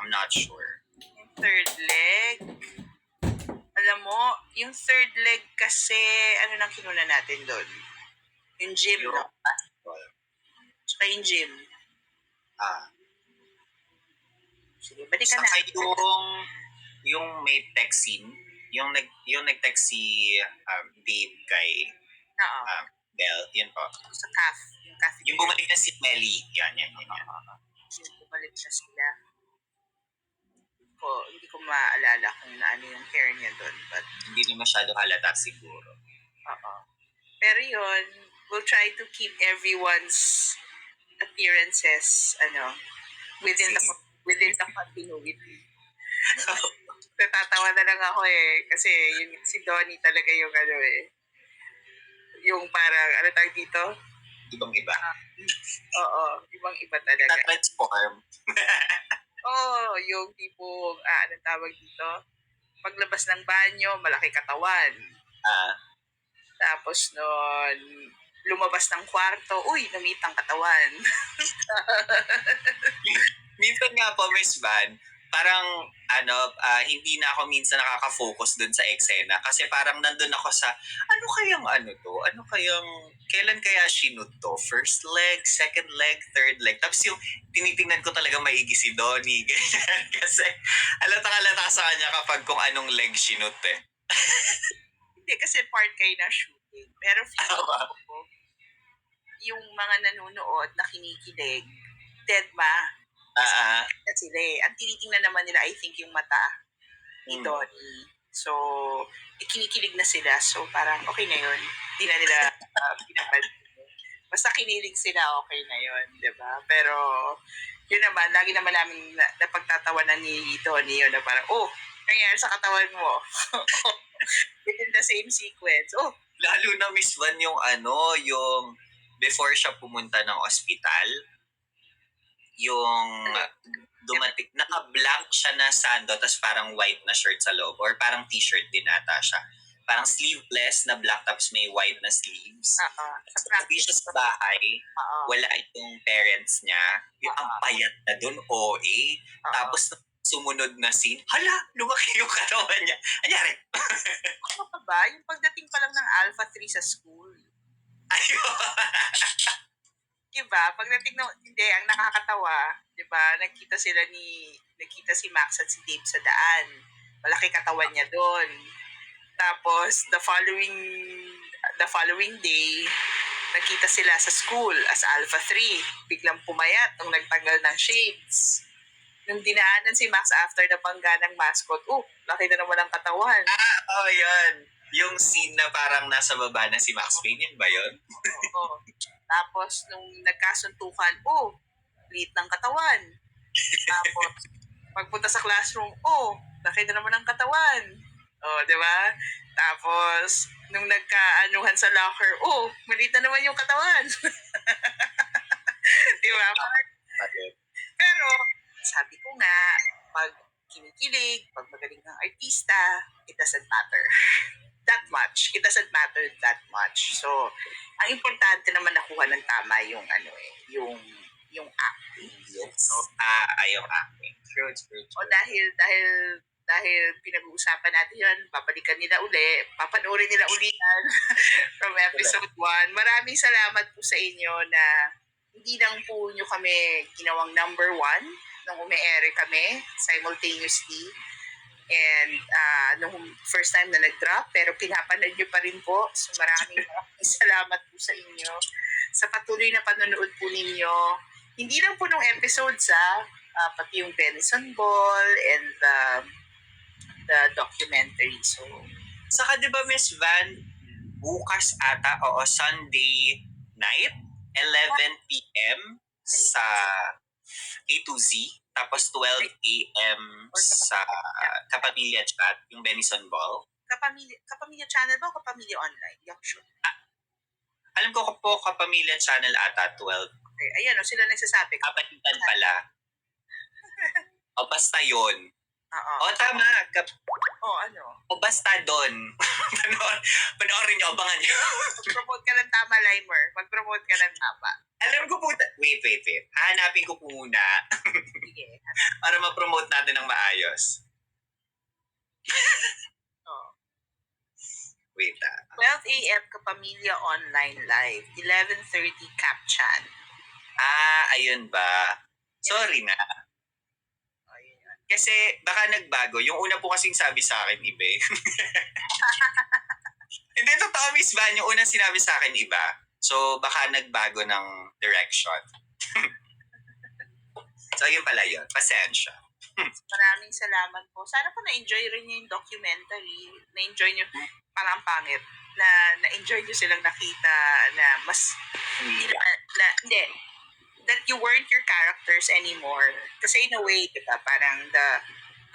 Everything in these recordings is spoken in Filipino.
I'm not sure. Third leg. Alam mo, yung third leg kasi, ano nang kinuna natin doon? Yung gym, no? Basketball. Tsaka yung gym. Sige, balikan Saka natin. yung may text scene, yung nag-text si Dave kay Bell, yun po. Sa CAF. Yung bumalik na si Melly. Yan. Yung bumalik na sila. Hindi ko maalala kung ano yung hair niya doon. But hindi na masyado halata siguro. Pero yun, we'll try to keep everyone's appearances within the continuity. Natatawa na lang ako kasi si Donnie talaga yung yung parang tawag dito? Ibang iba. Oo, ibang iba talaga. Transform. Yung tipong anong tawag dito? Paglabas ng banyo, malaki katawan. Tapos nun, lumabas ng kwarto, namitang katawan. Minsan nga po, Miss Van, parang hindi na ako minsan nakaka-focus dun sa eksena kasi parang nandun ako sa kailan kaya sinut to? First leg, second leg, third leg. Tapos yung tinitingnan ko talaga maigi si Donnie. Ganyan. Kasi halata sa kanya kapag kung anong leg sinut Hindi, kasi part kayo na shooting. Pero feeling ko, yung mga nanonood na kinikilig, deadma. Sila ang tinitingnan naman nila, I think, yung mata ni Donnie. So, kinikilig na sila. So, parang okay na yun. Hindi na nila pinapansin. Basta kinilig sila, okay na yun. Diba? Pero, yun naman, lagi naman namin napagtatawanan ni Donnie yun na parang, nangyari sa katawan mo. Within the same sequence. Lalo na Miss Van yung yung before siya pumunta ng ospital, yung dumating, naka-blank siya na sando, tapos parang white na shirt sa loob, or parang t-shirt din ata siya. Parang sleeveless na black, tapos may white na sleeves. Sabi siya sa bahay, wala itong parents niya, yung ang payat na dun, tapos sumunod na scene, hala, lumaki yung katawan niya. Anyari? Ano ka ba? Yung pagdating pa lang ng Alpha 3 sa school. Ayun. Diba? Pagdating ang nakakatawa, diba? Nagkita si Max at si Dave sa daan. Malaki katawan niya doon. Tapos, the following day, nagkita sila sa school as Alpha 3. Biglang pumayat nung nagtanggal ng shades. Nung dinaanan si Max after na bangga ng mascot, laki na naman ang katawan. Yan. Yung scene na parang nasa baba na si Max Payne, yun ba yun? Oo. Tapos, nung nagkasuntukan, liit ng katawan. Tapos, pagpunta sa classroom, laki na naman ang katawan. Di ba? Tapos, nung nagkaanuhan sa locker, maliit na naman yung katawan. Di ba? Pero, sabi ko nga, pag kinikilig, pag magaling ng artista, it doesn't matter that much. It doesn't matter that much. So, ang importante naman nakuha ng tama yung yung acting. Yes. Yung acting. True. Dahil pinag-uusapan natin yan, babalikan nila uli, papanoorin nila uli yan from episode 1. Maraming salamat po sa inyo na hindi lang po nyo kami ginawang number 1 nung umi-ere kami simultaneously. And nung first time na nag-drop, pero pinapanood nyo pa rin po. So maraming salamat po sa inyo sa patuloy na panonood po ninyo. Hindi lang po nung episodes pati yung Benson Ball and the documentary. So, saka diba Miss Van, bukas ata, Sunday night, 11 p.m. sa A to Z, tapos 12 a.m. sa Kapamilya Chat, yung Benison Ball. Kapamilya Channel ba o Kapamilya Online? Yung sure. Alam ko po Kapamilya Channel ata, 12. Okay, ayan sila nagsasabi. Kapatitan pala. Basta yun. Oo. Tama. Ano? O basta doon. Panoorin nyo, abangan nyo. Mag-promote ka ng tama, Limer. Mag-promote ka ng tama. Alam ko po, wait. Hahanapin ko po muna. Sige. Para ma-promote natin ng maayos. Wait 12 a.m. Kapamilya Online Live. 11:30 Capchan. Ayun ba? Sorry na. Kasi baka nagbago. Yung una po kasing sabi sa akin, iba eh. Hindi, totoo, Miss Van. Yung unang sinabi sa akin, iba. So, baka nagbago ng direction. So, yun pala yun. Pasensya. Maraming salamat po. Sana po na-enjoy rin niyo yung documentary. Na-enjoy niyo, parang pangit, na-enjoy niyo silang nakita na mas, hindi, that you weren't your characters anymore. Kasi in a way, diba, parang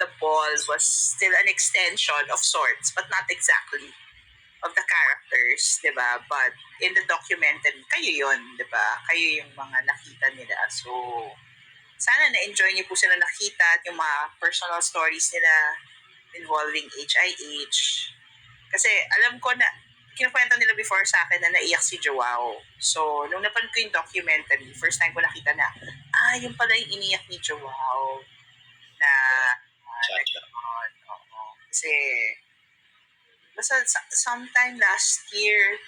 the ball was still an extension of sorts, but not exactly of the characters, diba? But in the documentary, kayo yun, diba? Kayo yung mga nakita nila. So, sana na-enjoy niyo po sila nakita at yung mga personal stories nila involving HIH. Kasi alam ko na, kinukwento nila before sa akin na naiyak si Joao. So, nung napanood ko yung documentary, first time ko nakita na, yung pala yung iniyak ni Joao. Na, kasi, basta sometime last year,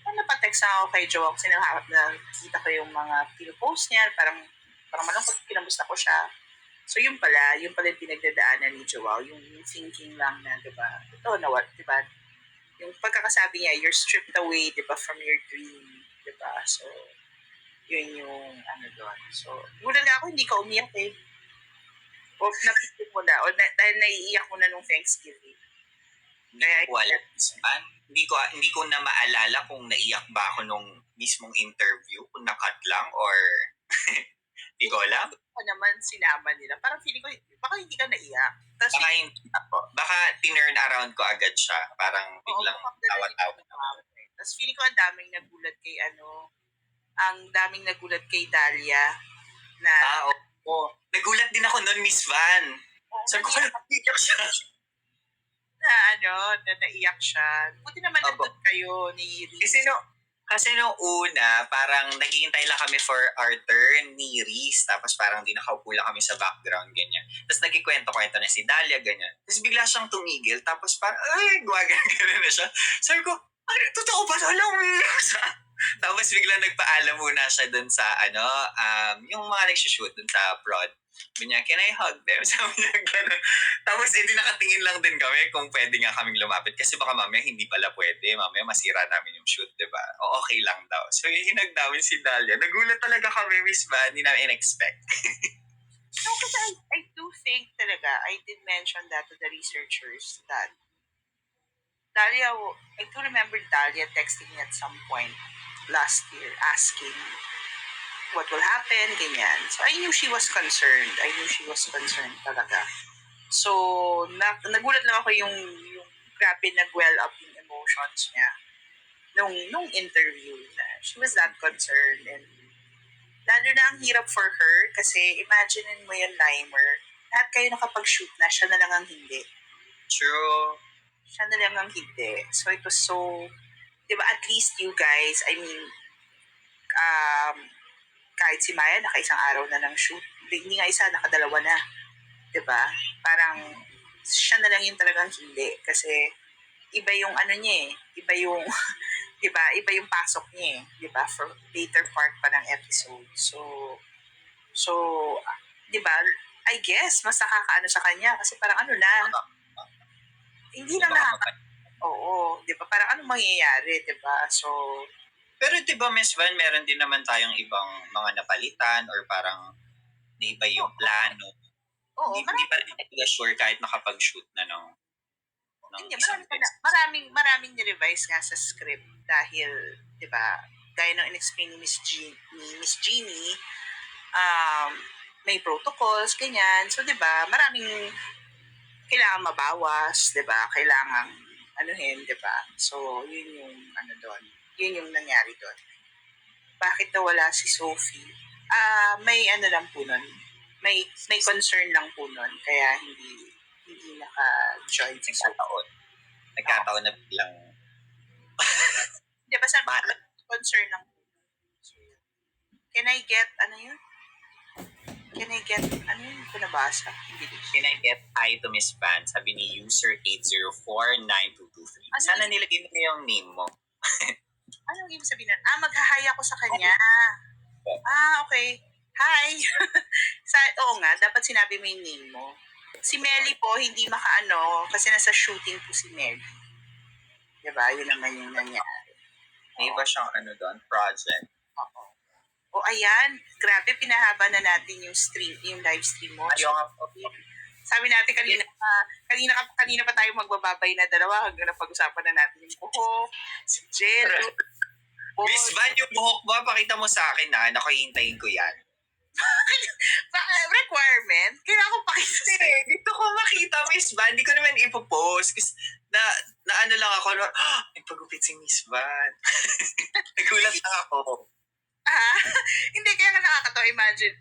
napatext ako kay Joao kasi nakita ko yung mga pinupost niya, parang malungkot, kinamusta ko siya. So, yun pala yung pinagdadaanan ni Joao, yung thinking lang na, diba, ito, diba, yung pagkakasabi niya, you're stripped away, di ba, from your dream, di ba? So, yun yung doon. So, gulat nga ako, hindi ka umiyak eh. O napitin mo na, dahil naiiyak mo na nung Thanksgiving. Hindi ko na maalala kung naiyak ba ako nung mismong interview, kung nakat lang, or hindi ko alam. Ako naman sinama nila. Parang feeling ko, baka hindi ka naiyak. Baka tinurn around ko agad siya. Parang biglang tawa-tawa. Tapos feeling ko ang daming nagulat kay Dahlia. Oo. Nagulat din ako noon, Miss Van. Sabi ko, naiyak siya. Na naiyak siya. Buti naman nandun kayo ni Reese. Kasi nung una, parang naghihintay lang kami for our turn ni Reese. Tapos parang di nakaupo lang kami sa background, ganyan. Tapos nagkikwento-kwento na si Dahlia, ganyan. Tapos bigla siyang tumigil. Tapos parang, gumagana na siya. Sabi ko, totoo ba? Alam mo siya. Tapos bigla nagpaalam muna siya dun sa, yung mga nagsushoot dun sa prod. Sabi niya, can I hug them? Sabi niya, gano'n. Tapos, nakatingin lang din kami kung pwede nga kaming lumapit. Kasi baka mamaya hindi pala pwede. Mamaya masira namin yung shoot, diba? O okay lang daw. So, hinag namin si Dahlia. Nagulat talaga kami, Miss Van. Hindi namin in-expect. No, kasi I do think talaga, I did mention that to the researchers that Dahlia, I do remember Dahlia texting me at some point last year asking what will happen, ganyan. So, I knew she was concerned. Talaga. So, nagulat lang ako yung grabe nag-well up yung emotions niya nung interview na she was that concerned. And lalo na ang hirap for her kasi imagine mo yung Limer. Lahat kayo nakapag-shoot na, siya na lang ang hindi. True. Siya na lang ang hindi. So, it was so, diba, at least you guys, I mean, kahit si Maya, naka-isang araw na ng shoot. Hindi nga isa, nakadalawa na. Diba? Parang, siya na lang yung talagang hindi. Kasi, iba yung niya eh. Iba yung, diba? Iba yung pasok niya eh. Diba? For later part pa ng episode. So, diba? I guess, mas nakakaano sa kanya. Kasi parang hindi lang oo. Diba? Parang mangyayari, diba? So, pero diba, Miss Van, meron din naman tayong ibang mga napalitan or parang naiba yung plano. Oo, hindi pa rin sure kahit nakapag-shoot na maraming ni-revise nga sa script dahil, diba, gaya ng in-explain ni Miss Jeannie, may protocols, ganyan. So, diba, maraming kailangan mabawas, diba, kailangan diba. So, yun yung doon. Yun yung nangyari doon. Bakit nawala si Sophie? May lang po nun. May concern lang po nun. Kaya hindi hindi naka-join sa Zoom. Nagkataon na biglang Hindi, basta concern lang. Can I get, ano yun? Hindi ko nabasa. Can I get hi to Miss Van? Sabi ni user 8049223. Sana nilagay mo yung name mo. Anong ibig sabihin nun? Mag-hi ako sa kanya. Okay. Hi. Oo nga, dapat sinabi mo yung name mo. Si Melly po, hindi makaano, kasi nasa shooting po si Melly. Diba? Yun naman yung nangyari. May iba siyang doon, project. Oo. O ayan, grabe, pinahaba na natin yung stream, yung live stream mo. Ayaw nga po. Sabi natin kanina pa tayo magbababay na dalawa hanggang napag-usapan na natin yung buhok, si Jello. Miss Van, yung buhok mo, pakita mo sa akin na, hintayin ko yan. Requirement? Kailangan ko pakita. Dito ko makita, Miss Van. Hindi ko naman ipopost. Kasi na ano lang ako, nagpagupit si Miss Van. Nagulat lang ako. Hindi, kaya ka nakakatawa. Imagine,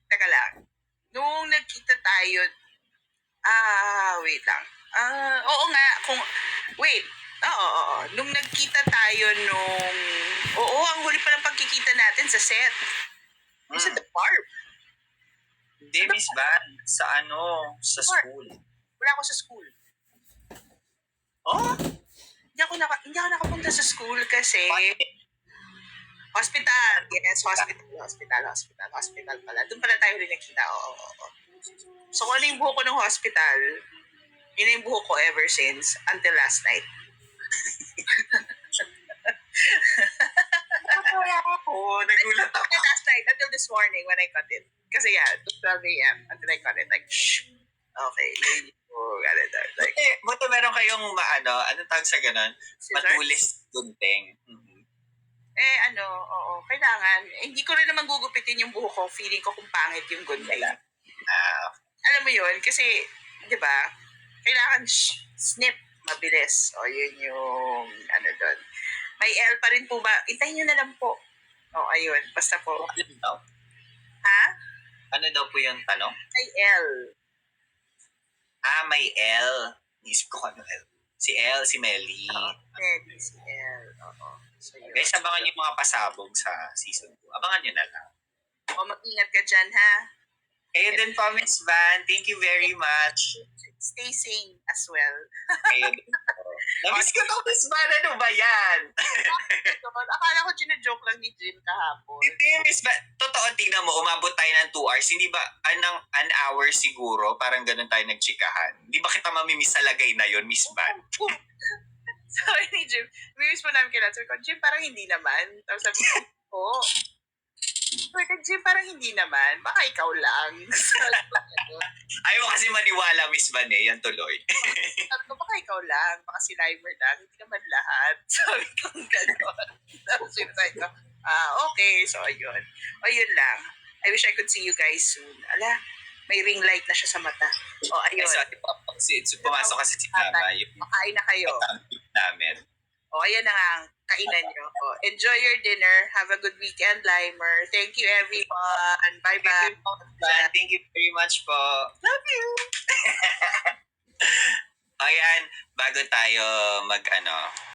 teka lang, nung nagkita tayo, wait lang. Oo nga, nung nagkita tayo ang huli pa ng pagkikita natin sa set. Sa the farm. Hindi, Miss Van, sa school. Wala ako sa school. Oh? Hindi ako nakapunta sa school kasi hospital. Yes, hospital pala. Doon pala tayo rin nakita. Oo. So, kung ano yung buhok ko ng hospital, yun yung buhok ko ever since until last night. Nagulat ako. Last night until this morning when I cut it. Kasi 12 a.m. until I cut it. Like, shh. Okay. Like, buto meron kayong ano tawag sa ganun? Matulis gunting. Oo, kailangan. Hindi ko rin naman gugupitin yung buhok ko. Feeling ko kung pangit yung gunting. Alam mo yun? Kasi, di ba, kailangan snip, mabilis. O, yun yung, doon. May L pa rin po ba? Intayin nyo na lang po. Ayun. Basta po. Ano daw? Ha? Ano daw po yung tanong? May L. May L. Isip ko ano L. Si L, si Melly. Melly, si L. Oo. So, guys, abangan yung mga pasabog sa season 2. Abangan nyo na lang. Mag-ingat ka dyan, ha? Kayo din po, Miss Van. Thank you very much. Stay sane as well. Kayo din po. Namiss ko to, Miss Van. Ano ba yan? Akala ko joke lang ni Jim kahapon. Hindi, Miss Van. Totoo, tingnan mo, umabot tayo ng 2 hours. Hindi ba, an hour siguro, parang ganun tayo nagchikahan. Hindi ba kita mamimiss sa lagay na yon, Miss Van? Sabi ni Jim, miss po namin kailan. Sabi ko, Jim, parang hindi naman. Tapos sabi ko, sabi ko, Jim, parang hindi naman. Baka ikaw lang. Ayaw kasi maniwala, Miss Van yan tuloy. Sabi ko, baka ikaw lang. Baka si Limer lang. Hindi naman lahat. Sabi ko, gano'n. Tapos sinasabi ko, okay. So, ayun. Ayun lang. I wish I could see you guys soon. May ring light na siya sa mata. Ayun. Pumasok kasi si Mama. Makain na kayo. Namin. Ayan na nga ang kainan nyo. Enjoy your dinner. Have a good weekend, Limer. Thank you, everyone. Bye-bye. Thank you very much po. Love you. Ayan, bago tayo